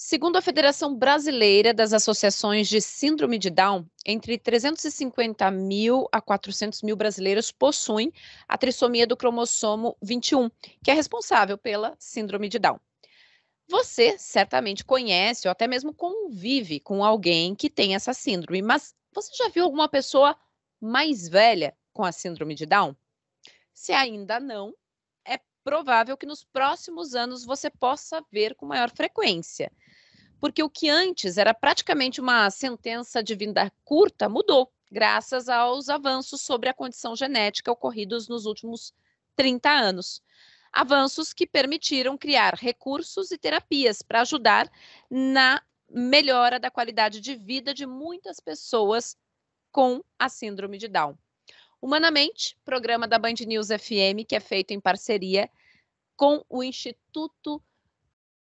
Segundo a Federação Brasileira das Associações de Síndrome de Down, entre 350 mil a 400 mil brasileiros possuem a trissomia do cromossomo 21, que é responsável pela síndrome de Down. Você certamente conhece ou até mesmo convive com alguém que tem essa síndrome, mas você já viu alguma pessoa mais velha com a síndrome de Down? Se ainda não, é provável que nos próximos anos você possa ver com maior frequência. Porque o que antes era praticamente uma sentença de vida curta mudou, graças aos avanços sobre a condição genética ocorridos nos últimos 30 anos. Avanços que permitiram criar recursos e terapias para ajudar na melhora da qualidade de vida de muitas pessoas com a síndrome de Down. Humanamente, programa da Band News FM, que é feito em parceria com o Instituto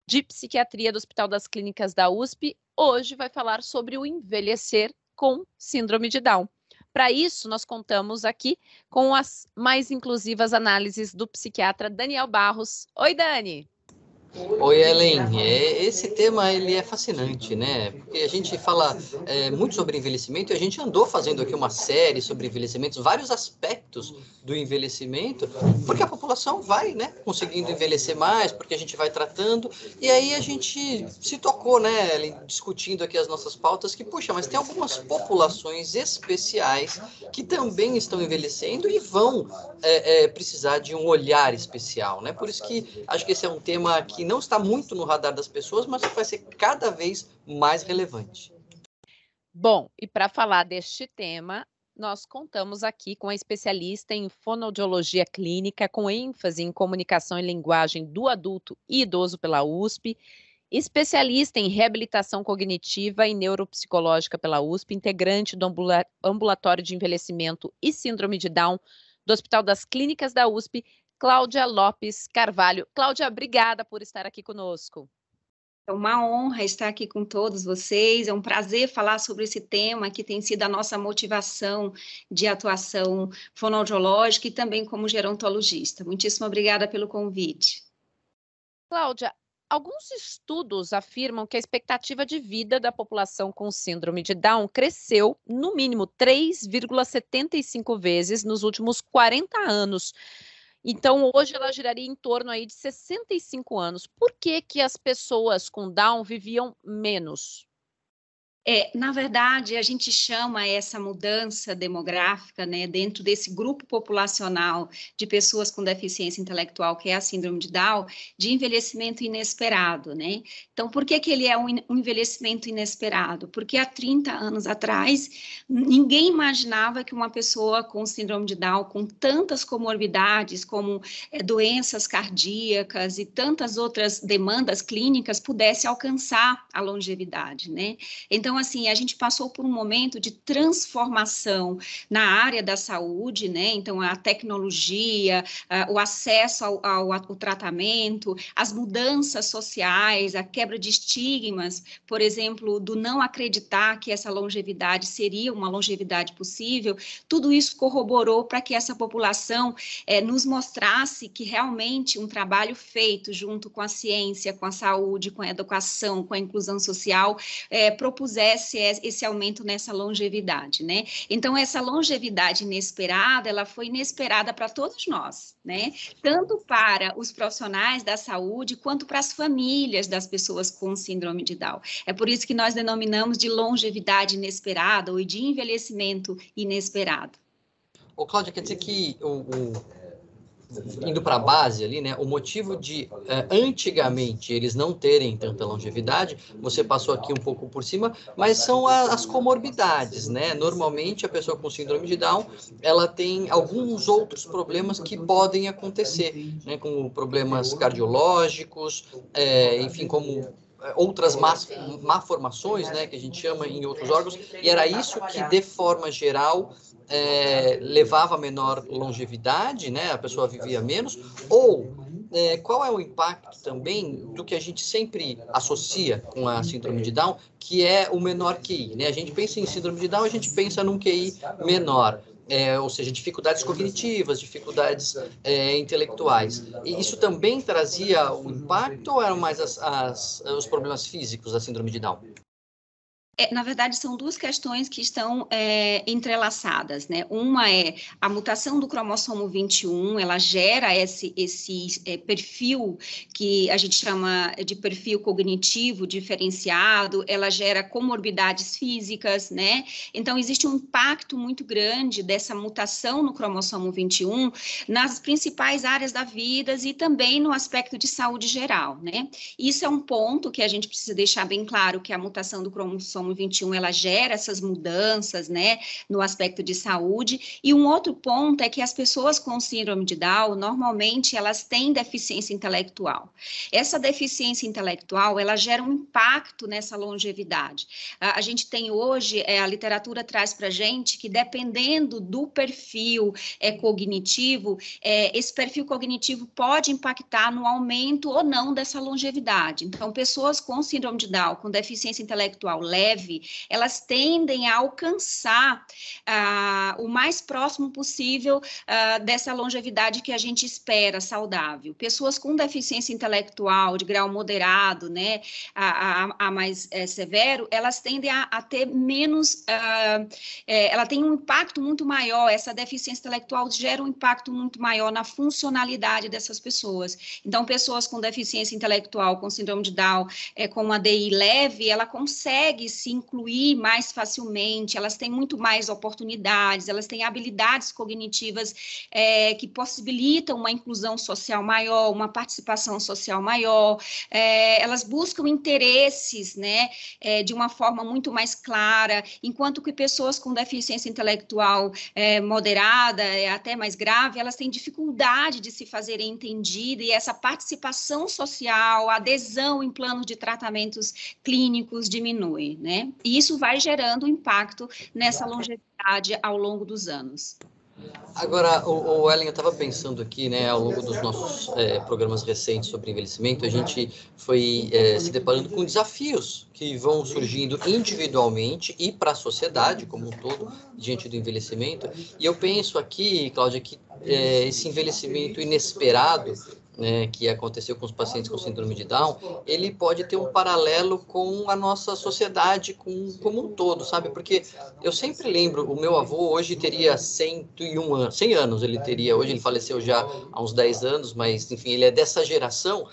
de Psiquiatria do Hospital das Clínicas da USP, hoje vai falar sobre o envelhecer com síndrome de Down. Para isso, nós contamos aqui com as mais inclusivas análises do psiquiatra Daniel Barros. Oi, Dani! Oi, Ellen. Esse tema ele é fascinante, né? Porque a gente fala muito sobre envelhecimento e a gente andou fazendo aqui uma série sobre envelhecimento, vários aspectos do envelhecimento, porque a população vai, né, conseguindo envelhecer mais, porque a gente vai tratando, e aí a gente se tocou, né, Ellen, discutindo aqui as nossas pautas, que, puxa, mas tem algumas populações especiais que também estão envelhecendo e vão precisar de um olhar especial, né? Por isso que acho que esse é um tema que não está muito no radar das pessoas, mas que vai ser cada vez mais relevante. Bom, e para falar deste tema, nós contamos aqui com a especialista em fonoaudiologia clínica, com ênfase em comunicação e linguagem do adulto e idoso pela USP, especialista em reabilitação cognitiva e neuropsicológica pela USP, integrante do ambulatório de envelhecimento e síndrome de Down do Hospital das Clínicas da USP, Cláudia Lopes Carvalho. Cláudia, obrigada por estar aqui conosco. É uma honra estar aqui com todos vocês, é um prazer falar sobre esse tema que tem sido a nossa motivação de atuação fonoaudiológica e também como gerontologista. Muitíssimo obrigada pelo convite. Cláudia, alguns estudos afirmam que a expectativa de vida da população com síndrome de Down cresceu, no mínimo, 3,75 vezes nos últimos 40 anos. Então, hoje ela giraria em torno aí de 65 anos. Por que que as pessoas com Down viviam menos? Na verdade, a gente chama essa mudança demográfica, né, dentro desse grupo populacional de pessoas com deficiência intelectual, que é a síndrome de Down, de envelhecimento inesperado, né? Então, por que que ele é um envelhecimento inesperado? Porque há 30 anos atrás, ninguém imaginava que uma pessoa com síndrome de Down, com tantas comorbidades, como doenças cardíacas e tantas outras demandas clínicas, pudesse alcançar a longevidade, né? Então, assim, a gente passou por um momento de transformação na área da saúde, né? Então, a tecnologia, o acesso ao tratamento, as mudanças sociais, a quebra de estigmas, por exemplo, do não acreditar que essa longevidade seria uma longevidade possível, tudo isso corroborou para que essa população nos mostrasse que realmente um trabalho feito junto com a ciência, com a saúde, com a educação, com a inclusão social, propusesse esse aumento nessa longevidade, né? Então, essa longevidade inesperada, ela foi inesperada para todos nós, né? Tanto para os profissionais da saúde, quanto para as famílias das pessoas com síndrome de Down. É por isso que nós denominamos de longevidade inesperada ou de envelhecimento inesperado. Ô, Cláudia, quer dizer que indo para a base ali, né, o motivo de antigamente eles não terem tanta longevidade, você passou aqui um pouco por cima, mas são as comorbidades, né? Normalmente a pessoa com síndrome de Down, ela tem alguns outros problemas que podem acontecer, né, como problemas cardiológicos, enfim, como outras malformações, né, que a gente chama em outros órgãos, e era isso que, de forma geral, levava a menor longevidade, né, a pessoa vivia menos, ou qual é o impacto também do que a gente sempre associa com a síndrome de Down, que é o menor QI, né? A gente pensa em síndrome de Down, a gente pensa num QI menor. ou seja, dificuldades cognitivas, dificuldades intelectuais. E isso também trazia um impacto ou eram mais os problemas físicos da síndrome de Down? Na verdade, são duas questões que estão entrelaçadas, né? Uma é a mutação do cromossomo 21, ela gera esse perfil que a gente chama de perfil cognitivo diferenciado, ela gera comorbidades físicas, né? Então, existe um impacto muito grande dessa mutação no cromossomo 21 nas principais áreas da vida e também no aspecto de saúde geral, né? Isso é um ponto que a gente precisa deixar bem claro, que a mutação do cromossomo 21, ela gera essas mudanças, né, no aspecto de saúde. E um outro ponto é que as pessoas com síndrome de Down, normalmente, elas têm deficiência intelectual. Essa deficiência intelectual, ela gera um impacto nessa longevidade. A gente tem hoje, a literatura traz para a gente que, dependendo do perfil cognitivo, esse perfil cognitivo pode impactar no aumento ou não dessa longevidade. Então, pessoas com síndrome de Down, com deficiência intelectual leve, elas tendem a alcançar o mais próximo possível dessa longevidade que a gente espera, saudável. Pessoas com deficiência intelectual de grau moderado, né, a mais severo, elas tendem a ter menos, ela tem um impacto muito maior, essa deficiência intelectual gera um impacto muito maior na funcionalidade dessas pessoas. Então, pessoas com deficiência intelectual, com síndrome de Down, com uma DI leve, ela consegue se incluir mais facilmente, elas têm muito mais oportunidades, elas têm habilidades cognitivas que possibilitam uma inclusão social maior, uma participação social maior, elas buscam interesses, né, de uma forma muito mais clara, enquanto que pessoas com deficiência intelectual moderada, até mais grave, elas têm dificuldade de se fazerem entendidas e essa participação social, a adesão em planos de tratamentos clínicos diminui, né? E isso vai gerando impacto nessa longevidade ao longo dos anos. Agora, o Ellen, eu estava pensando aqui, né, ao longo dos nossos programas recentes sobre envelhecimento, a gente foi se deparando com desafios que vão surgindo individualmente e para a sociedade como um todo, diante do envelhecimento. E eu penso aqui, Cláudia, que esse envelhecimento inesperado, né, que aconteceu com os pacientes com síndrome de Down, ele pode ter um paralelo com a nossa sociedade como um todo, sabe? Porque eu sempre lembro, o meu avô hoje teria 100 anos, ele teria, hoje ele faleceu já há uns 10 anos, mas enfim, ele é dessa geração,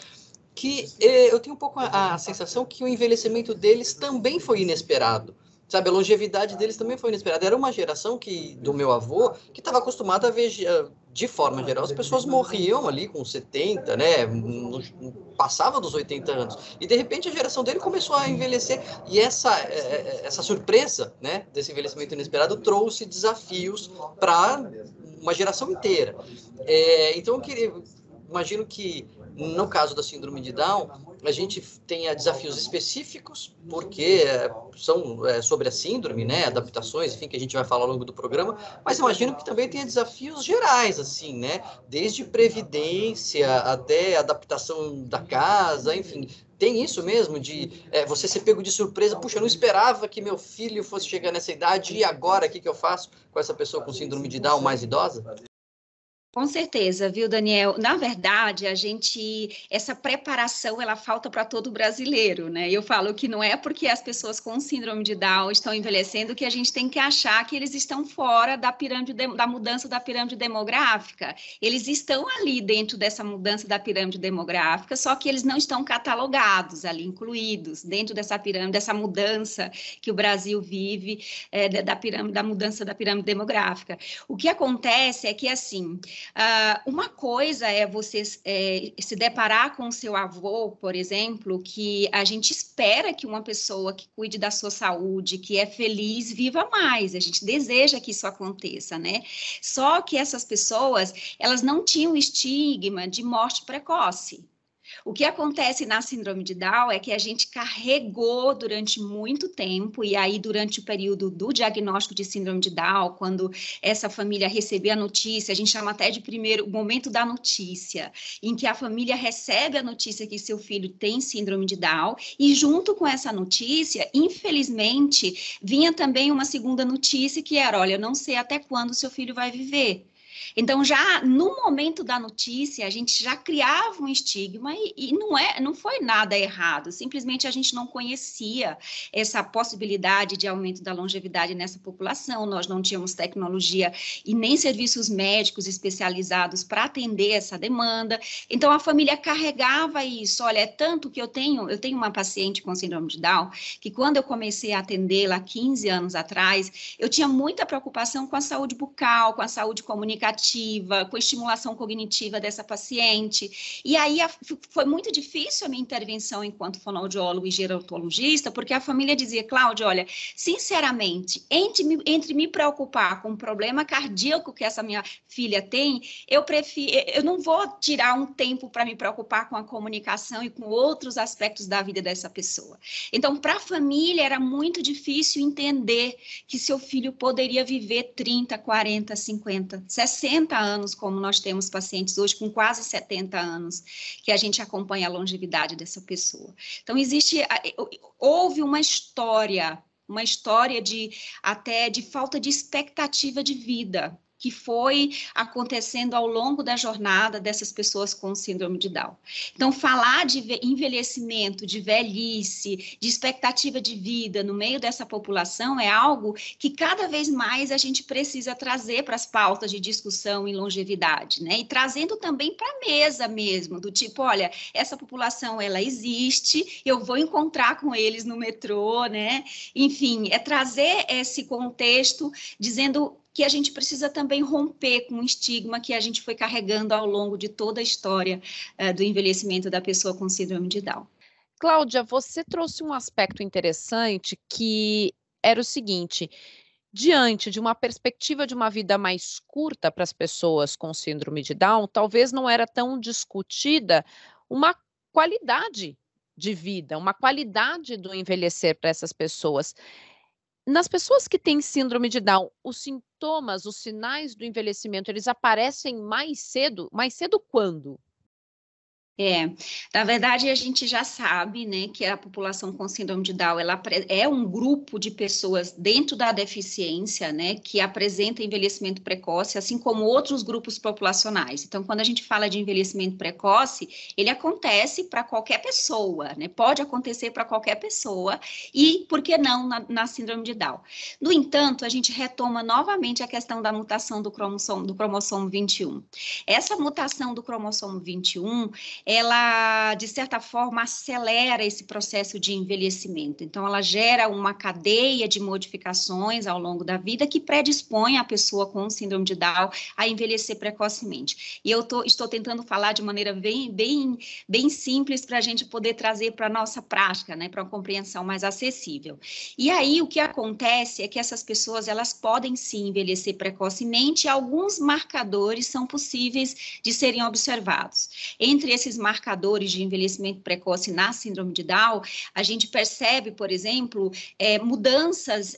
que eu tenho um pouco a sensação que o envelhecimento deles também foi inesperado. Sabe, a longevidade deles também foi inesperada. Era uma geração do meu avô que estava acostumada a ver, de forma geral, as pessoas morriam ali com 70, né? Passava dos 80 anos. E, de repente, a geração dele começou a envelhecer. E essa surpresa, né, desse envelhecimento inesperado trouxe desafios para uma geração inteira. Então, imagino que, no caso da síndrome de Down, a gente tenha desafios específicos, porque são sobre a síndrome, né, adaptações, enfim, que a gente vai falar ao longo do programa, mas imagino que também tenha desafios gerais, assim, né, desde previdência até adaptação da casa, enfim. Tem isso mesmo, de você ser pego de surpresa, puxa, eu não esperava que meu filho fosse chegar nessa idade, e agora, o que eu faço com essa pessoa com síndrome de Down mais idosa? Com certeza, viu, Daniel? Na verdade, essa preparação, ela falta para todo brasileiro, né? Eu falo que não é porque as pessoas com síndrome de Down estão envelhecendo que a gente tem que achar que eles estão fora da da mudança da pirâmide demográfica. Eles estão ali dentro dessa mudança da pirâmide demográfica, só que eles não estão catalogados ali, incluídos dentro dessa pirâmide, dessa mudança que o Brasil vive, da mudança da pirâmide demográfica. O que acontece é que, assim, uma coisa é você se deparar com o seu avô, por exemplo, que a gente espera que uma pessoa que cuide da sua saúde, que é feliz, viva mais. A gente deseja que isso aconteça, né? Só que essas pessoas, elas não tinham estigma de morte precoce. O que acontece na síndrome de Down é que a gente carregou durante muito tempo, e aí durante o período do diagnóstico de síndrome de Down, quando essa família recebeu a notícia, a gente chama até de primeiro momento da notícia, em que a família recebe a notícia que seu filho tem síndrome de Down, e junto com essa notícia, infelizmente, vinha também uma segunda notícia que era, olha, eu não sei até quando seu filho vai viver. Então, já no momento da notícia, a gente já criava um estigma e não foi nada errado, simplesmente a gente não conhecia essa possibilidade de aumento da longevidade nessa população, nós não tínhamos tecnologia e nem serviços médicos especializados para atender essa demanda, então a família carregava isso, olha, é tanto que eu tenho uma paciente com síndrome de Down, que quando eu comecei a atendê-la há 15 anos atrás, eu tinha muita preocupação com a saúde bucal, com a saúde comunicativa, com a estimulação cognitiva dessa paciente. E aí foi muito difícil a minha intervenção enquanto fonoaudiólogo e gerontologista, porque a família dizia, Cláudia, olha, sinceramente, entre me preocupar com o problema cardíaco que essa minha filha tem, eu não vou tirar um tempo para me preocupar com a comunicação e com outros aspectos da vida dessa pessoa. Então, para a família, era muito difícil entender que seu filho poderia viver 30, 40, 50, 60 anos, como nós temos pacientes hoje com quase 70 anos, que a gente acompanha a longevidade dessa pessoa. Então, houve uma história até de falta de expectativa de vida, que foi acontecendo ao longo da jornada dessas pessoas com síndrome de Down. Então, falar de envelhecimento, de velhice, de expectativa de vida no meio dessa população é algo que cada vez mais a gente precisa trazer para as pautas de discussão em longevidade, né? E trazendo também para a mesa mesmo, do tipo, olha, essa população, ela existe, eu vou encontrar com eles no metrô, né? Enfim, é trazer esse contexto dizendo que a gente precisa também romper com o estigma que a gente foi carregando ao longo de toda a história do envelhecimento da pessoa com síndrome de Down. Cláudia, você trouxe um aspecto interessante que era o seguinte: diante de uma perspectiva de uma vida mais curta para as pessoas com síndrome de Down, talvez não era tão discutida uma qualidade de vida, uma qualidade do envelhecer para essas pessoas. Nas pessoas que têm síndrome de Down, os sintomas, os sinais do envelhecimento, eles aparecem mais cedo? Mais cedo quando? Na verdade, a gente já sabe, né, que a população com síndrome de Down, ela é um grupo de pessoas dentro da deficiência, né, que apresenta envelhecimento precoce, assim como outros grupos populacionais. Então, quando a gente fala de envelhecimento precoce, ele acontece para qualquer pessoa, né, pode acontecer para qualquer pessoa, e, por que não, na síndrome de Down. No entanto, a gente retoma novamente a questão da mutação do cromossomo 21. Essa mutação do cromossomo 21, ela, de certa forma, acelera esse processo de envelhecimento. Então, ela gera uma cadeia de modificações ao longo da vida que predispõe a pessoa com síndrome de Down a envelhecer precocemente. E eu estou tentando falar de maneira bem simples para a gente poder trazer para a nossa prática, né, para uma compreensão mais acessível. E aí, o que acontece é que essas pessoas, elas podem sim envelhecer precocemente, e alguns marcadores são possíveis de serem observados. Entre esses marcadores de envelhecimento precoce na síndrome de Down, a gente percebe, por exemplo, mudanças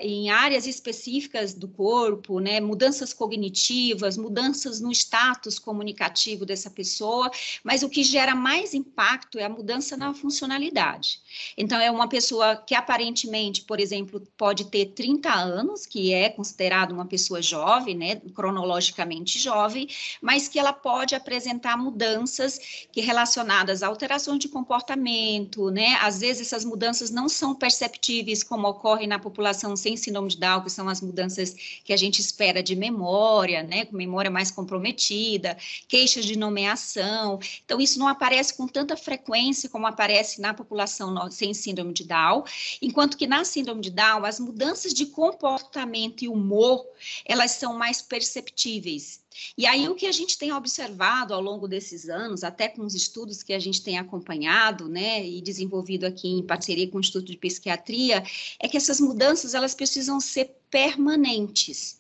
em áreas específicas do corpo, né, mudanças cognitivas, mudanças no status comunicativo dessa pessoa, mas o que gera mais impacto é a mudança na funcionalidade. Então, é uma pessoa que aparentemente, por exemplo, pode ter 30 anos, que é considerado uma pessoa jovem, né, cronologicamente jovem, mas que ela pode apresentar mudanças que relacionadas a alterações de comportamento, né? Às vezes essas mudanças não são perceptíveis como ocorrem na população sem síndrome de Down, que são as mudanças que a gente espera de memória, né? Com memória mais comprometida, queixas de nomeação. Então, isso não aparece com tanta frequência como aparece na população sem síndrome de Down, enquanto que na síndrome de Down, as mudanças de comportamento e humor, elas são mais perceptíveis. E aí, o que a gente tem observado ao longo desses anos, até com os estudos que a gente tem acompanhado, né, e desenvolvido aqui em parceria com o Instituto de Psiquiatria, é que essas mudanças, elas precisam ser permanentes.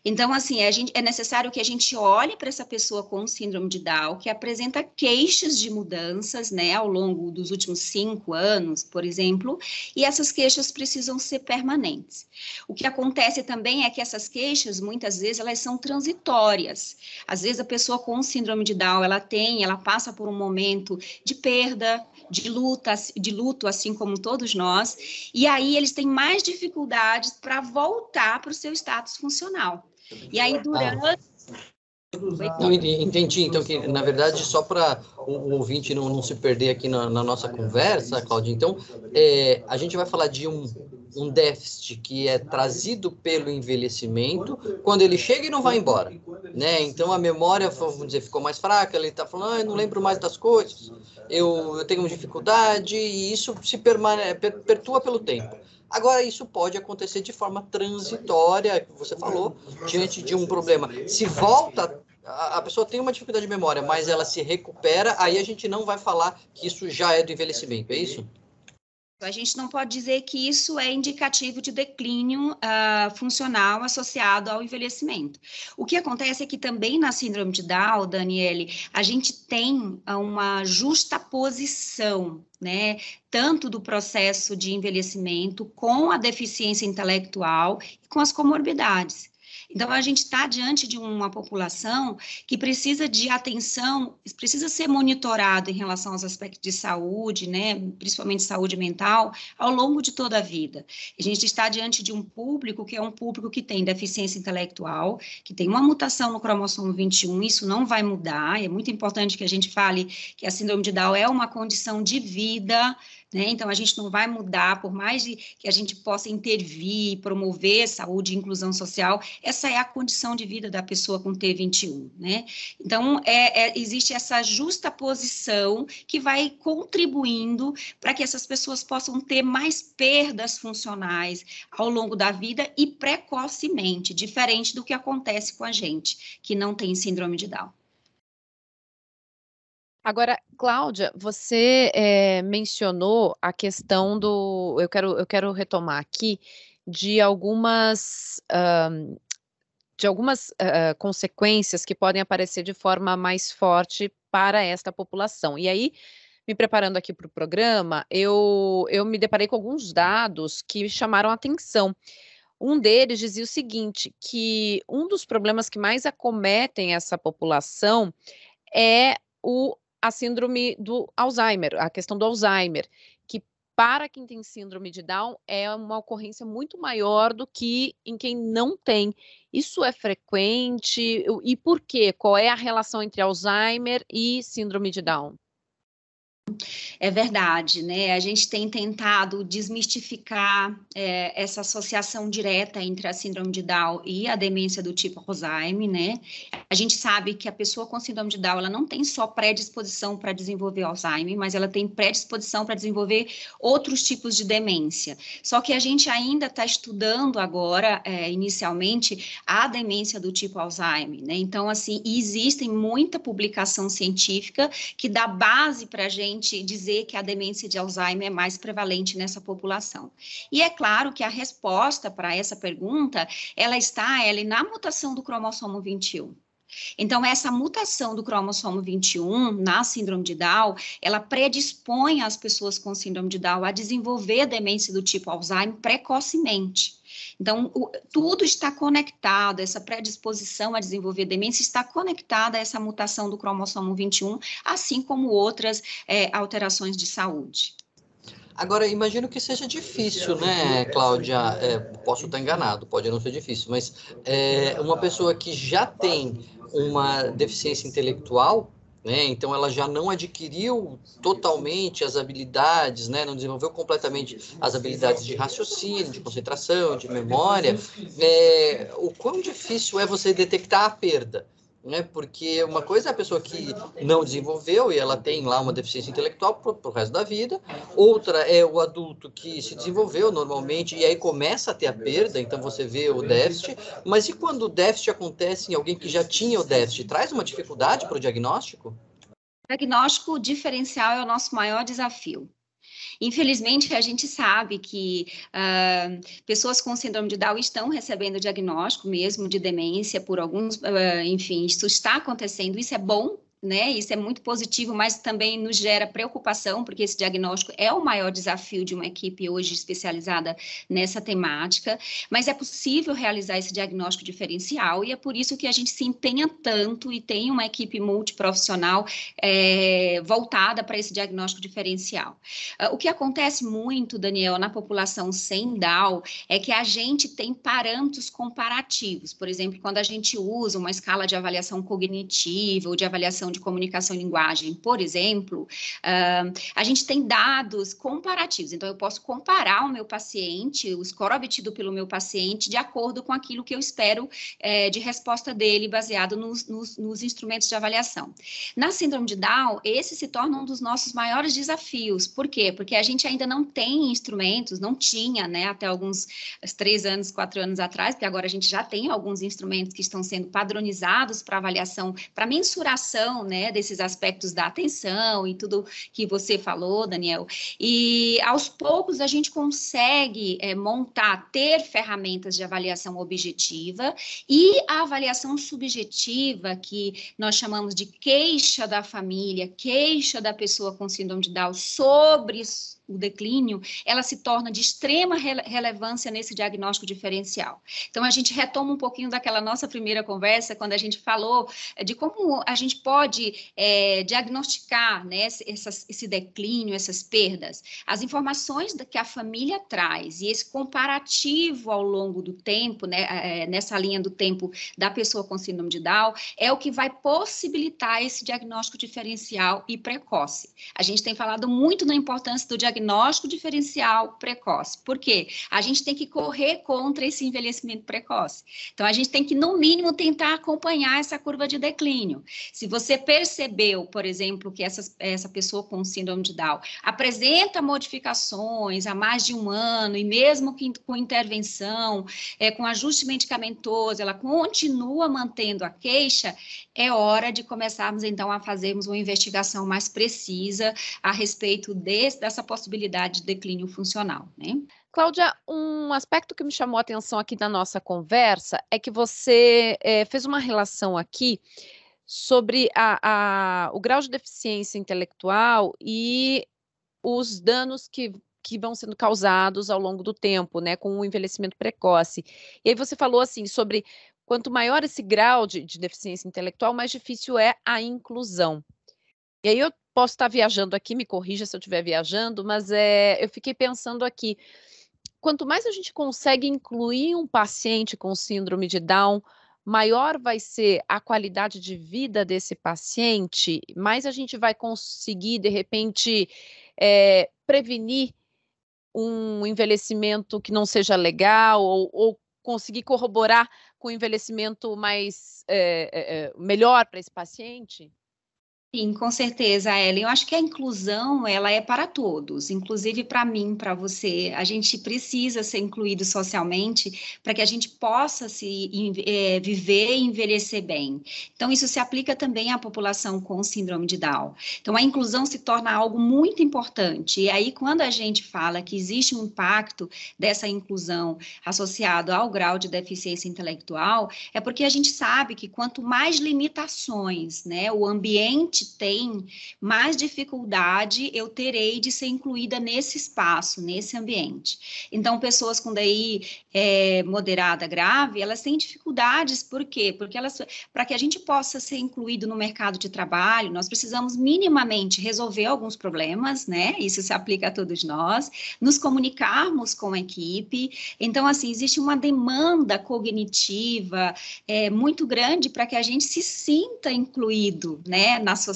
Então, assim, é necessário que a gente olhe para essa pessoa com síndrome de Down, que apresenta queixas de mudanças, né, ao longo dos últimos 5 anos, por exemplo, e essas queixas precisam ser permanentes. O que acontece também é que essas queixas, muitas vezes, elas são transitórias. Às vezes, a pessoa com síndrome de Down, ela passa por um momento de perda, de luto, assim como todos nós, e aí eles têm mais dificuldades para voltar para o seu status funcional. E aí, durante... Não, entendi. Então, que na verdade, só para o ouvinte não se perder aqui na nossa conversa, Cláudia, então, a gente vai falar de um déficit que é trazido pelo envelhecimento quando ele chega e não vai embora, né? Então, a memória, vamos dizer, ficou mais fraca, ele está falando, eu não lembro mais das coisas, eu tenho dificuldade, e isso se perpetua pelo tempo. Agora, isso pode acontecer de forma transitória, que você falou, diante de um problema. Se volta, a pessoa tem uma dificuldade de memória, mas ela se recupera, aí a gente não vai falar que isso já é do envelhecimento, é isso? A gente não pode dizer que isso é indicativo de declínio funcional associado ao envelhecimento. O que acontece é que também na síndrome de Down, Daniele, a gente tem uma justaposição, né, tanto do processo de envelhecimento com a deficiência intelectual e com as comorbidades. Então, a gente está diante de uma população que precisa de atenção, precisa ser monitorado em relação aos aspectos de saúde, né, principalmente saúde mental, ao longo de toda a vida. A gente está diante de um público que é um público que tem deficiência intelectual, que tem uma mutação no cromossomo 21, isso não vai mudar, é muito importante que a gente fale que a síndrome de Down é uma condição de vida, né? Então, a gente não vai mudar, por mais que a gente possa intervir, promover saúde e inclusão social, essa é a condição de vida da pessoa com T21, né? Então, existe essa justaposição que vai contribuindo para que essas pessoas possam ter mais perdas funcionais ao longo da vida e precocemente, diferente do que acontece com a gente, que não tem síndrome de Down. Agora, Cláudia, você mencionou a questão do... Eu quero retomar aqui de algumas consequências que podem aparecer de forma mais forte para esta população. E aí, me preparando aqui para o programa, eu me deparei com alguns dados que chamaram a atenção. Um deles dizia o seguinte, que um dos problemas que mais acometem essa população é a síndrome do Alzheimer, a questão do Alzheimer, que para quem tem síndrome de Down é uma ocorrência muito maior do que em quem não tem. Isso é frequente? E por quê? Qual é a relação entre Alzheimer e síndrome de Down? É verdade, né? A gente tem tentado desmistificar essa associação direta entre a síndrome de Down e a demência do tipo Alzheimer, né? A gente sabe que a pessoa com síndrome de Down, ela não tem só predisposição para desenvolver Alzheimer, mas ela tem predisposição para desenvolver outros tipos de demência. Só que a gente ainda está estudando agora, inicialmente, a demência do tipo Alzheimer, né? Então, assim, existe muita publicação científica que dá base para a gente dizer que a demência de Alzheimer é mais prevalente nessa população. E é claro que a resposta para essa pergunta, ela está na mutação do cromossomo 21. Então, essa mutação do cromossomo 21 na síndrome de Down, ela predispõe as pessoas com síndrome de Down a desenvolver a demência do tipo Alzheimer precocemente. Então, tudo está conectado, essa predisposição a desenvolver demência está conectada a essa mutação do cromossomo 21, assim como outras alterações de saúde. Agora, imagino que seja difícil, né, Cláudia? Posso estar enganado, pode não ser difícil, mas uma pessoa que já tem uma deficiência intelectual, né, então ela já não adquiriu totalmente as habilidades, né, não desenvolveu completamente as habilidades de raciocínio, de concentração, de memória, o quão difícil é você detectar a perda? Né? Porque uma coisa é a pessoa que não desenvolveu e ela tem lá uma deficiência intelectual pro resto da vida, outra é o adulto que se desenvolveu normalmente e aí começa a ter a perda, então você vê o déficit, mas e quando o déficit acontece em alguém que já tinha o déficit, traz uma dificuldade para o diagnóstico? O diagnóstico diferencial é o nosso maior desafio. Infelizmente, a gente sabe que pessoas com síndrome de Down estão recebendo diagnóstico mesmo de demência por alguns, enfim, isso está acontecendo, isso é bom, né? Isso é muito positivo, mas também nos gera preocupação, porque esse diagnóstico é o maior desafio de uma equipe hoje especializada nessa temática, mas é possível realizar esse diagnóstico diferencial e é por isso que a gente se empenha tanto e tem uma equipe multiprofissional voltada para esse diagnóstico diferencial. O que acontece muito, Daniel, na população sem Down é que a gente tem parâmetros comparativos, por exemplo, quando a gente usa uma escala de avaliação cognitiva ou de avaliação de comunicação e linguagem, por exemplo, a gente tem dados comparativos. Então, eu posso comparar o meu paciente, o score obtido pelo meu paciente, de acordo com aquilo que eu espero de resposta dele, baseado nos instrumentos de avaliação. Na síndrome de Down, esse se torna um dos nossos maiores desafios. Por quê? Porque a gente ainda não tem instrumentos, não tinha, né, até alguns 3 anos, 4 anos atrás, porque agora a gente já tem alguns instrumentos que estão sendo padronizados para avaliação, para mensuração, né, desses aspectos da atenção e tudo que você falou, Daniel. E aos poucos a gente consegue ter ferramentas de avaliação objetiva e a avaliação subjetiva, que nós chamamos de queixa da família, queixa da pessoa com síndrome de Down sobre o declínio, ela se torna de extrema relevância nesse diagnóstico diferencial. Então, a gente retoma um pouquinho daquela nossa primeira conversa, quando a gente falou de como a gente pode diagnosticar, né, esse declínio, essas perdas. As informações que a família traz e esse comparativo ao longo do tempo, né, nessa linha do tempo da pessoa com síndrome de Down, é o que vai possibilitar esse diagnóstico diferencial e precoce. A gente tem falado muito na importância do diagnóstico diferencial precoce. Por quê? A gente tem que correr contra esse envelhecimento precoce. Então, a gente tem que, no mínimo, tentar acompanhar essa curva de declínio. Se você percebeu, por exemplo, que essa pessoa com síndrome de Down apresenta modificações há mais de 1 ano, e mesmo que com intervenção, com ajuste medicamentoso, ela continua mantendo a queixa, é hora de começarmos, então, a fazermos uma investigação mais precisa a respeito dessa possibilidade de declínio funcional, né? Cláudia, um aspecto que me chamou a atenção aqui na nossa conversa é que você fez uma relação aqui sobre o grau de deficiência intelectual e os danos que vão sendo causados ao longo do tempo, né, com o envelhecimento precoce. E aí você falou assim sobre quanto maior esse grau de deficiência intelectual, mais difícil é a inclusão. E aí eu posso estar viajando aqui, me corrija se eu estiver viajando, mas eu fiquei pensando aqui, quanto mais a gente consegue incluir um paciente com síndrome de Down, maior vai ser a qualidade de vida desse paciente, mais a gente vai conseguir, de repente, prevenir um envelhecimento que não seja legal ou conseguir corroborar com o envelhecimento mais melhor para esse paciente? Sim, com certeza, Ellen. Eu acho que a inclusão, ela é para todos, inclusive para mim, para você. A gente precisa ser incluído socialmente para que a gente possa viver e envelhecer bem. Então, isso se aplica também à população com síndrome de Down. Então, a inclusão se torna algo muito importante. E aí, quando a gente fala que existe um impacto dessa inclusão associado ao grau de deficiência intelectual, é porque a gente sabe que quanto mais limitações, né, o ambiente tem, mais dificuldade eu terei de ser incluída nesse espaço, nesse ambiente. Então, pessoas com DI moderada, grave, elas têm dificuldades, por quê? Porque para que a gente possa ser incluído no mercado de trabalho, nós precisamos minimamente resolver alguns problemas, né? Isso se aplica a todos nós, nos comunicarmos com a equipe. Então, assim, existe uma demanda cognitiva muito grande para que a gente se sinta incluído, né, na sociedade.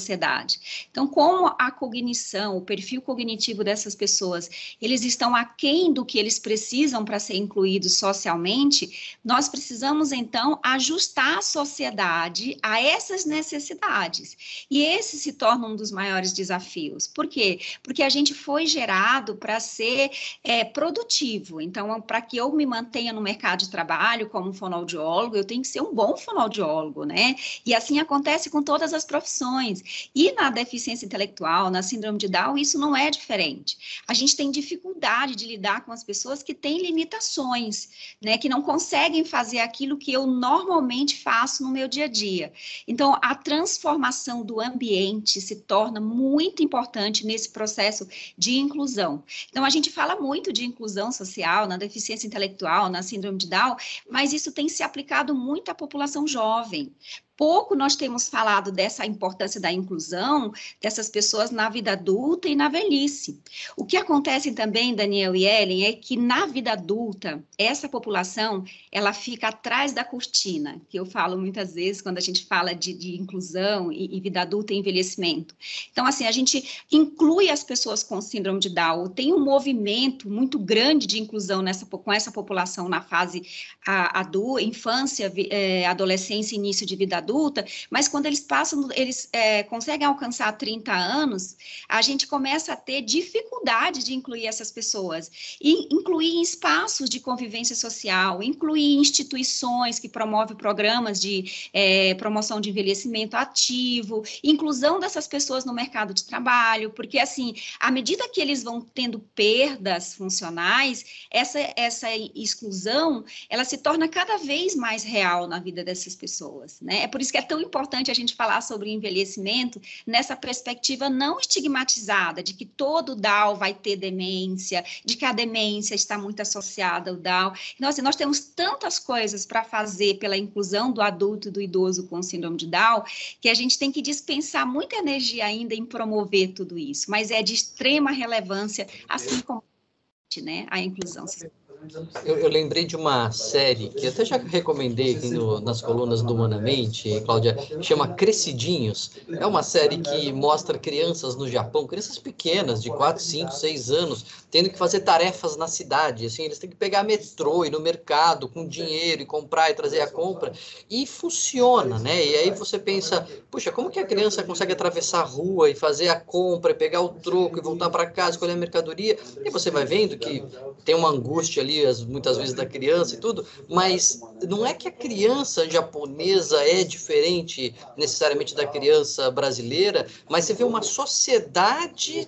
Então, como a cognição, o perfil cognitivo dessas pessoas, eles estão aquém do que eles precisam para ser incluídos socialmente, nós precisamos, então, ajustar a sociedade a essas necessidades. E esse se torna um dos maiores desafios. Por quê? Porque a gente foi gerado para ser produtivo. Então, para que eu me mantenha no mercado de trabalho como fonoaudiólogo, eu tenho que ser um bom fonoaudiólogo, né? E assim acontece com todas as profissões. E na deficiência intelectual, na síndrome de Down, isso não é diferente. A gente tem dificuldade de lidar com as pessoas que têm limitações, né, que não conseguem fazer aquilo que eu normalmente faço no meu dia a dia. Então, a transformação do ambiente se torna muito importante nesse processo de inclusão. Então, a gente fala muito de inclusão social, na deficiência intelectual, na síndrome de Down, mas isso tem se aplicado muito à população jovem. Pouco nós temos falado dessa importância da inclusão dessas pessoas na vida adulta e na velhice. O que acontece também, Daniel e Ellen, é que na vida adulta, essa população, ela fica atrás da cortina, que eu falo muitas vezes quando a gente fala de inclusão e vida adulta e envelhecimento. Então, assim, a gente inclui as pessoas com síndrome de Down, tem um movimento muito grande de inclusão com essa população na fase adulta, infância, adolescência e início de vida adulta, mas quando eles conseguem alcançar 30 anos, a gente começa a ter dificuldade de incluir essas pessoas, e incluir em espaços de convivência social, incluir instituições que promovem programas de promoção de envelhecimento ativo, inclusão dessas pessoas no mercado de trabalho, porque assim, à medida que eles vão tendo perdas funcionais, essa exclusão, ela se torna cada vez mais real na vida dessas pessoas, né? É por isso que é tão importante a gente falar sobre envelhecimento nessa perspectiva não estigmatizada, de que todo Down vai ter demência, de que a demência está muito associada ao Down. Então, assim, nós temos tantas coisas para fazer pela inclusão do adulto e do idoso com síndrome de Down, que a gente tem que dispensar muita energia ainda em promover tudo isso, mas é de extrema relevância, assim como, né, a inclusão. Eu lembrei de uma série que até já recomendei aqui nas colunas do Humanamente, Cláudia, chama Crescidinhos. É uma série que mostra crianças no Japão, crianças pequenas, de 4, 5, 6 anos, tendo que fazer tarefas na cidade. Assim, eles têm que pegar metrô, ir no mercado com dinheiro e comprar e trazer a compra. E funciona, né? E aí você pensa, puxa, como que a criança consegue atravessar a rua e fazer a compra, e pegar o troco e voltar para casa, escolher a mercadoria? E você vai vendo que tem uma angústia ali, muitas vezes da criança e tudo, mas não é que a criança japonesa é diferente necessariamente da criança brasileira, mas você vê uma sociedade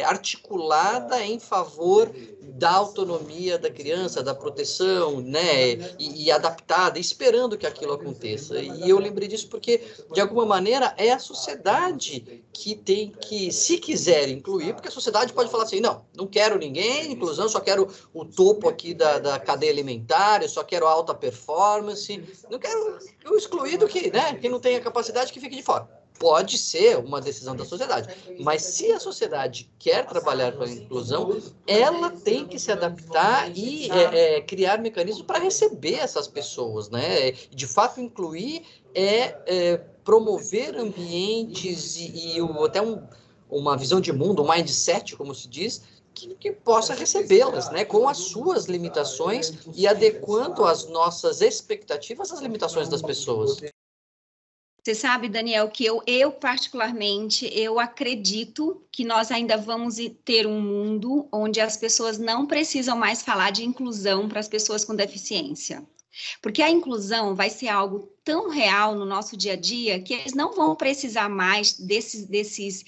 articulada em favor da autonomia da criança, da proteção, né, e adaptada, esperando que aquilo aconteça. E eu lembrei disso porque, de alguma maneira, é a sociedade que tem que, se quiser incluir, porque a sociedade pode falar assim, não quero ninguém, inclusão, só quero o topo aqui da cadeia alimentar, eu só quero alta performance, não quero o excluído que, né, que não tenha capacidade que fique de fora. Pode ser uma decisão da sociedade, mas se a sociedade quer trabalhar com a inclusão, ela tem que se adaptar e criar mecanismos para receber essas pessoas, né? De fato, incluir promover ambientes e até uma visão de mundo, um mindset, como se diz, que possa recebê-las, né, com as suas limitações e adequando as nossas expectativas às limitações das pessoas. Você sabe, Daniel, que eu particularmente, eu acredito que nós ainda vamos ter um mundo onde as pessoas não precisam mais falar de inclusão para as pessoas com deficiência. Porque a inclusão vai ser algo tão real no nosso dia a dia que eles não vão precisar mais desses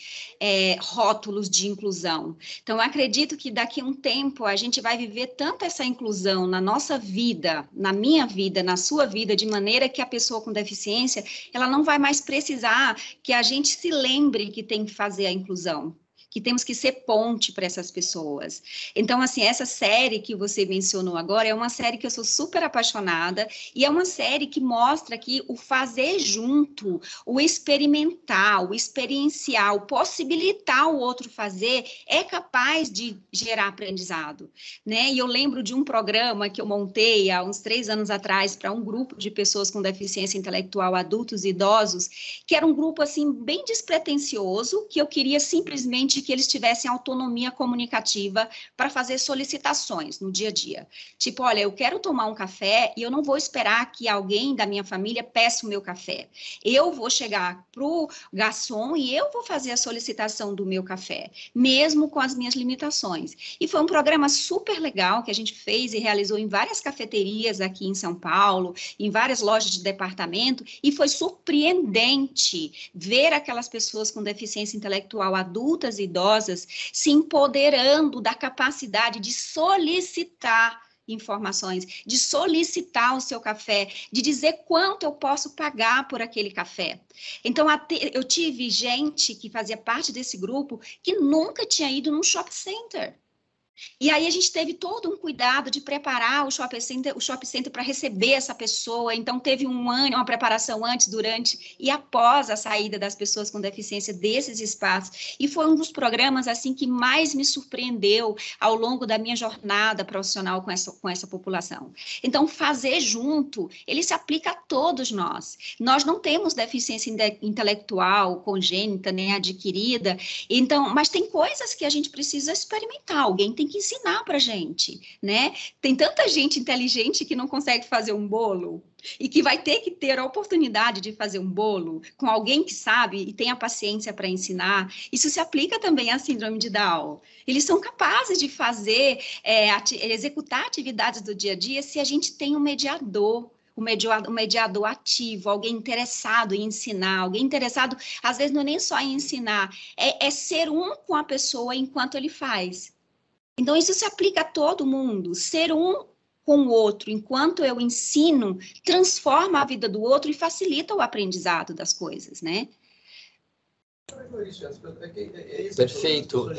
rótulos de inclusão. Então, eu acredito que daqui a um tempo a gente vai viver tanto essa inclusão na nossa vida, na minha vida, na sua vida, de maneira que a pessoa com deficiência, ela não vai mais precisar que a gente se lembre que tem que fazer a inclusão, que temos que ser ponte para essas pessoas. Então, assim, essa série que você mencionou agora é uma série que eu sou super apaixonada e é uma série que mostra que o fazer junto, o experimentar, o experienciar, o possibilitar o outro fazer é capaz de gerar aprendizado, né? E eu lembro de um programa que eu montei há uns 3 anos atrás para um grupo de pessoas com deficiência intelectual, adultos e idosos, que era um grupo, assim, bem despretensioso, que eu queria simplesmente de que eles tivessem autonomia comunicativa para fazer solicitações no dia a dia. Tipo, olha, eu quero tomar um café e eu não vou esperar que alguém da minha família peça o meu café. Eu vou chegar para o garçom e eu vou fazer a solicitação do meu café, mesmo com as minhas limitações. E foi um programa super legal que a gente fez e realizou em várias cafeterias aqui em São Paulo, em várias lojas de departamento, e foi surpreendente ver aquelas pessoas com deficiência intelectual, adultas e idosas, se empoderando da capacidade de solicitar informações, de solicitar o seu café, de dizer quanto eu posso pagar por aquele café. Então, eu tive gente que fazia parte desse grupo que nunca tinha ido num shopping center. E aí a gente teve todo um cuidado de preparar o shopping center para receber essa pessoa. Então teve uma preparação antes, durante e após a saída das pessoas com deficiência desses espaços. E foi um dos programas assim que mais me surpreendeu ao longo da minha jornada profissional com essa população. Então fazer junto, ele se aplica a todos nós. Nós não temos deficiência intelectual congênita nem adquirida. Então, mas tem coisas que a gente precisa experimentar. Alguém tem que ensinar para a gente, né? Tem tanta gente inteligente que não consegue fazer um bolo e que vai ter que ter a oportunidade de fazer um bolo com alguém que sabe e tem a paciência para ensinar. Isso se aplica também à síndrome de Down. Eles são capazes de fazer, executar atividades do dia a dia se a gente tem um mediador. Um mediador ativo, alguém interessado em ensinar, alguém interessado, às vezes não é nem só em ensinar, é ser um com a pessoa enquanto ele faz. Então, isso se aplica a todo mundo. Ser um com o outro, enquanto eu ensino, transforma a vida do outro e facilita o aprendizado das coisas, né? Perfeito.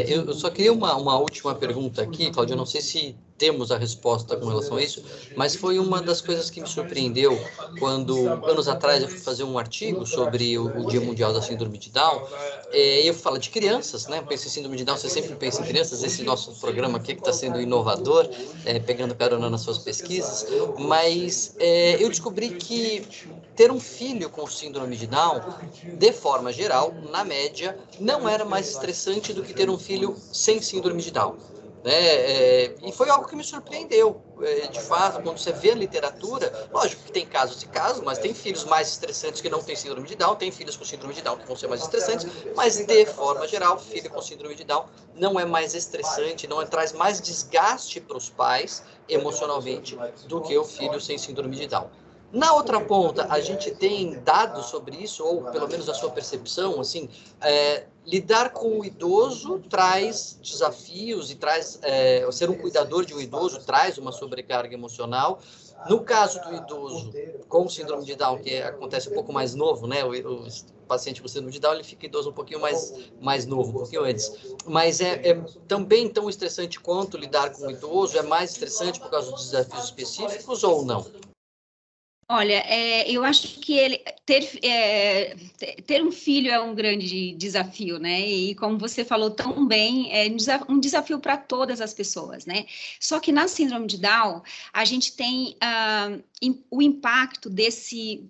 Eu só queria uma última pergunta aqui, Cláudia. Eu não sei se temos a resposta com relação a isso, mas foi uma das coisas que me surpreendeu quando, anos atrás, eu fui fazer um artigo sobre o Dia Mundial da Síndrome de Down. Eu falo de crianças, né? Penso em síndrome de Down, você sempre pensa em crianças. Esse nosso programa aqui que está sendo inovador, pegando carona nas suas pesquisas, mas eu descobri que ter um filho com síndrome de Down, de forma geral, na média, não era mais estressante do que ter um filho sem síndrome de Down. E foi algo que me surpreendeu, de fato, quando você vê a literatura. Lógico que tem casos e casos, mas tem filhos mais estressantes que não têm síndrome de Down, tem filhos com síndrome de Down que vão ser mais estressantes, mas de forma geral, filho com síndrome de Down não é mais estressante, traz mais desgaste para os pais emocionalmente do que o filho sem síndrome de Down. Na outra ponta, a gente tem dados sobre isso, ou pelo menos a sua percepção, assim, lidar com o idoso traz desafios e traz, ser um cuidador de um idoso traz uma sobrecarga emocional. No caso do idoso com síndrome de Down, que acontece um pouco mais novo, né? O paciente com síndrome de Down, ele fica idoso um pouquinho mais novo, um pouquinho antes. Mas é também tão estressante quanto lidar com o idoso? É mais estressante por causa dos desafios específicos ou não? Olha, eu acho que ter um filho é um grande desafio, né? E como você falou tão bem, é um desafio para todas as pessoas, né? Só que na síndrome de Down, a gente tem o impacto desse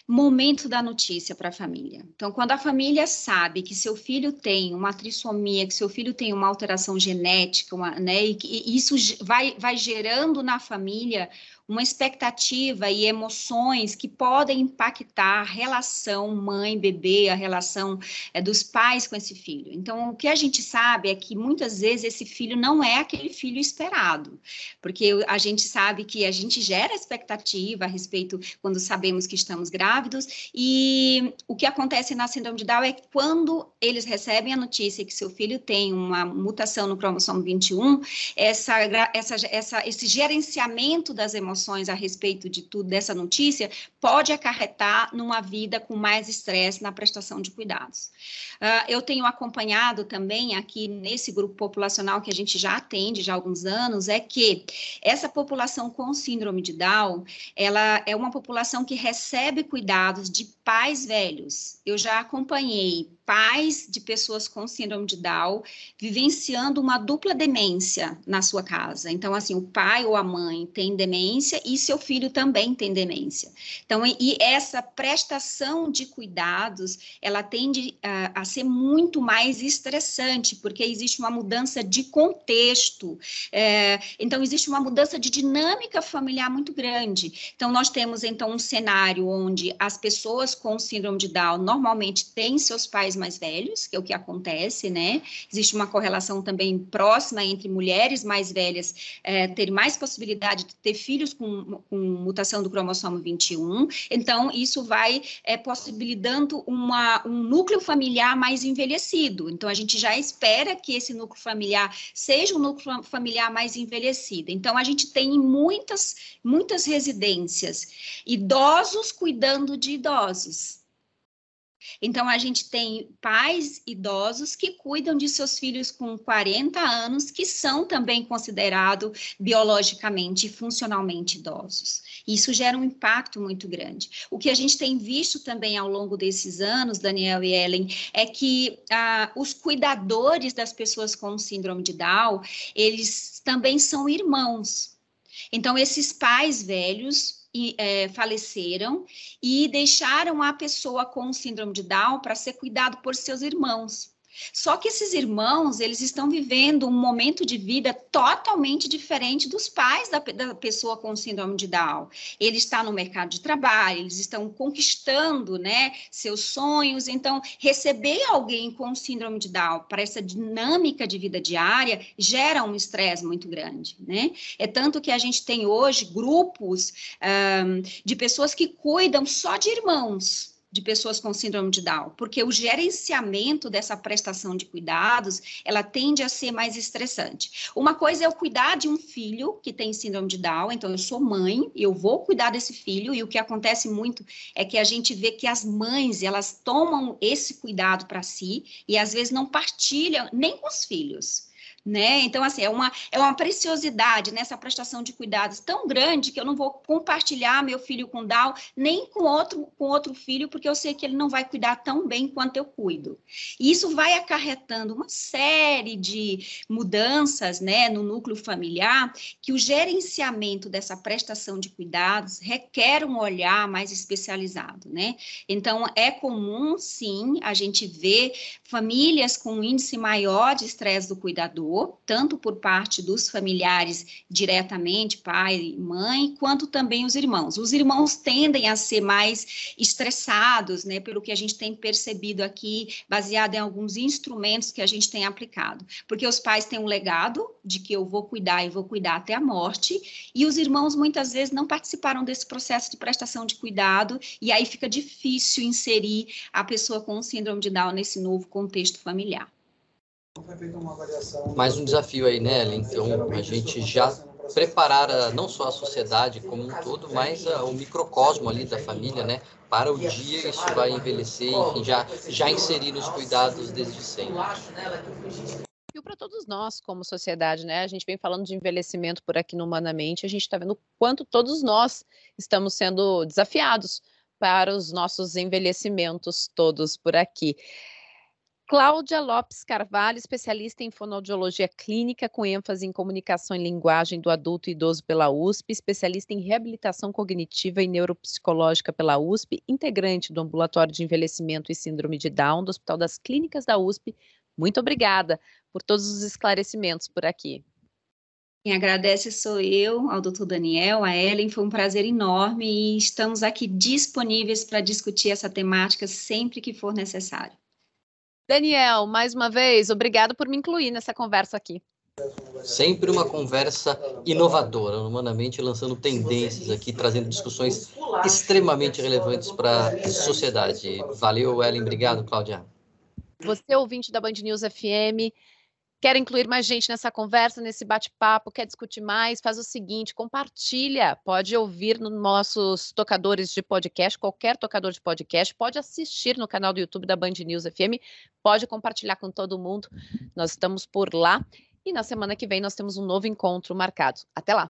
momento da notícia para a família. Então, quando a família sabe que seu filho tem uma trissomia, que seu filho tem uma alteração genética, né, e isso vai gerando na família uma expectativa e emoções que podem impactar a relação mãe-bebê, a relação dos pais com esse filho. Então, o que a gente sabe é que muitas vezes esse filho não é aquele filho esperado, porque a gente sabe que a gente gera expectativa a respeito quando sabemos que estamos grávidos, e o que acontece na síndrome de Down é que quando eles recebem a notícia que seu filho tem uma mutação no cromossomo 21, esse gerenciamento das emoções a respeito de tudo dessa notícia pode acarretar numa vida com mais estresse na prestação de cuidados. Eu tenho acompanhado também aqui nesse grupo populacional que a gente já atende já há alguns anos, é que essa população com síndrome de Down, ela é uma população que recebe cuidados de pais velhos. Eu já acompanhei pais de pessoas com síndrome de Down vivenciando uma dupla demência na sua casa. Então, assim, o pai ou a mãe tem demência e seu filho também tem demência. Então, e essa prestação de cuidados, ela tende a ser muito mais estressante, porque existe uma mudança de contexto. Então, existe uma mudança de dinâmica familiar muito grande. Então, nós temos, então, um cenário onde as pessoas com síndrome de Down normalmente têm seus pais mais velhos, que é o que acontece, né? Existe uma correlação também próxima entre mulheres mais velhas terem mais possibilidade de ter filhos com mutação do cromossomo 21. Então, isso vai possibilitando um núcleo familiar mais envelhecido. Então, a gente já espera que esse núcleo familiar seja um núcleo familiar mais envelhecido. Então, a gente tem muitas residências, idosos cuidando de idosos. Então, a gente tem pais idosos que cuidam de seus filhos com 40 anos, que são também considerados biologicamente e funcionalmente idosos. Isso gera um impacto muito grande. O que a gente tem visto também ao longo desses anos, Daniel e Ellen, é que os cuidadores das pessoas com síndrome de Down, eles também são irmãos. Então, esses pais velhos faleceram e deixaram a pessoa com síndrome de Down para ser cuidado por seus irmãos. Só que esses irmãos, eles estão vivendo um momento de vida totalmente diferente dos pais da pessoa com síndrome de Down. Ele está no mercado de trabalho, eles estão conquistando, né, seus sonhos. Então, receber alguém com síndrome de Down para essa dinâmica de vida diária gera um estresse muito grande, né? É tanto que a gente tem hoje grupos de pessoas que cuidam só de irmãos de pessoas com síndrome de Down, porque o gerenciamento dessa prestação de cuidados, ela tende a ser mais estressante. Uma coisa é eu cuidar de um filho que tem síndrome de Down, então eu sou mãe, eu vou cuidar desse filho, e o que acontece muito é que a gente vê que as mães, elas tomam esse cuidado para si, e às vezes não partilham nem com os filhos. Né? Então, assim, é uma preciosidade nessa prestação de cuidados tão grande que eu não vou compartilhar meu filho com Down nem com outro filho, porque eu sei que ele não vai cuidar tão bem quanto eu cuido. E isso vai acarretando uma série de mudanças, né, no núcleo familiar, que o gerenciamento dessa prestação de cuidados requer um olhar mais especializado, né? Então, é comum, sim, a gente ver famílias com um índice maior de estresse do cuidador, tanto por parte dos familiares diretamente, pai e mãe, quanto também os irmãos. Os irmãos tendem a ser mais estressados, né, pelo que a gente tem percebido aqui, baseado em alguns instrumentos que a gente tem aplicado. Porque os pais têm um legado de que eu vou cuidar e vou cuidar até a morte, e os irmãos muitas vezes não participaram desse processo de prestação de cuidado, e aí fica difícil inserir a pessoa com síndrome de Down nesse novo contexto familiar. Mais um desafio aí, né, Ellen? Então, a gente já preparar não só a sociedade como um todo, mas o microcosmo ali da família, né, para o dia isso vai envelhecer, enfim, já inserir nos cuidados desde sempre. E para todos nós, como sociedade, né? A gente vem falando de envelhecimento por aqui no Humanamente, a gente está vendo o quanto todos nós estamos sendo desafiados para os nossos envelhecimentos todos por aqui. Cláudia Lopes Carvalho, especialista em fonoaudiologia clínica, com ênfase em comunicação e linguagem do adulto e idoso pela USP, especialista em reabilitação cognitiva e neuropsicológica pela USP, integrante do Ambulatório de Envelhecimento e Síndrome de Down do Hospital das Clínicas da USP. Muito obrigada por todos os esclarecimentos por aqui. Quem agradece sou eu, ao doutor Daniel, a Ellen, foi um prazer enorme e estamos aqui disponíveis para discutir essa temática sempre que for necessário. Daniel, mais uma vez, obrigado por me incluir nessa conversa aqui. Sempre uma conversa inovadora, humanamente lançando tendências aqui, trazendo discussões extremamente relevantes para a sociedade. Valeu, Ellen. Obrigado, Cláudia. Você, ouvinte da Band News FM, quer incluir mais gente nessa conversa, nesse bate-papo, quer discutir mais, faz o seguinte, compartilha, pode ouvir nos nossos tocadores de podcast, qualquer tocador de podcast, pode assistir no canal do YouTube da Band News FM, pode compartilhar com todo mundo, nós estamos por lá e na semana que vem nós temos um novo encontro marcado. Até lá!